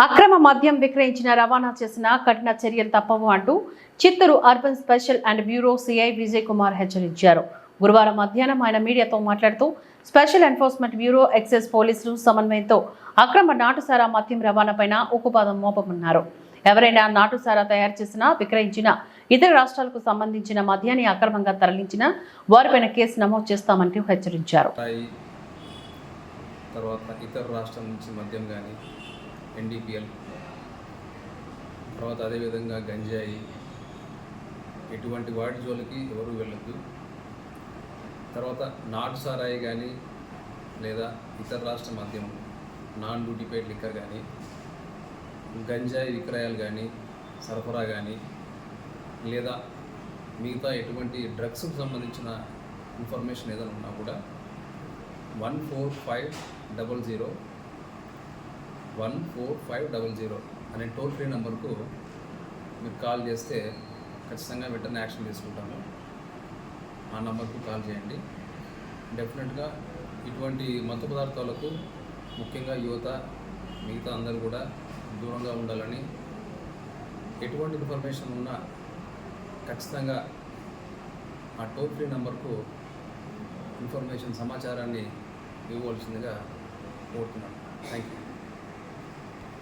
అక్రమ మద్యం విక్రయించిన రవాణా చేసిన కఠిన చర్యలు తప్పవు అంటూ Chittoor urban special and bureau CI Vijay Kumar హెచ్చరించారు. గురువారం మధ్యాహ్నం ఆయన మీడియాతో మాట్లాడుతూ స్పెషల్ ఎన్ఫోర్స్మెంట్ బ్యూరో ఎక్సైజ్ పోలీసులు సమన్వయంతో అక్రమ నాటుసారా మద్యం రవాణాపైన ఉక్కుపాదం మోపమన్నారు. ఎవరైనా నాటుసారా తయారు చేసినా విక్రయించిన ఇతర రాష్ట్రాలకు సంబంధించిన మద్యాన్ని అక్రమంగా తరలించిన వారిపైన కేసు నమోదు చేస్తామంటూ హెచ్చరించారు. NDPL తర్వాత అదేవిధంగా గంజాయి ఎటువంటి వాటి జోలికి ఎవరు వెళ్ళొద్దు. తర్వాత నాటు సారాయి కానీ లేదా ఇతర రాష్ట్ర మద్యం నాన్ డ్యూటీ పెయిడ్ లిక్కర్ కానీ గంజాయి విక్రయాలు కానీ సరఫరా కానీ లేదా మిగతా ఎటువంటి డ్రగ్స్కి సంబంధించిన ఇన్ఫర్మేషన్ ఏదైనా ఉన్నా కూడా 14500 అనే టోల్ ఫ్రీ నెంబర్కు మీరు కాల్ చేస్తే ఖచ్చితంగా వెంటనే యాక్షన్ తీసుకుంటాము. ఆ నెంబర్కు కాల్ చేయండి. డెఫినెట్గా ఇటువంటి మత్తు పదార్థాలకు ముఖ్యంగా యువత మిగతా అందరూ కూడా దూరంగా ఉండాలని, ఎటువంటి ఇన్ఫర్మేషన్ ఉన్నా ఖచ్చితంగా ఆ టోల్ ఫ్రీ నెంబర్కు సమాచారాన్ని ఇవ్వవలసిందిగా కోరుతున్నాను. Thank you.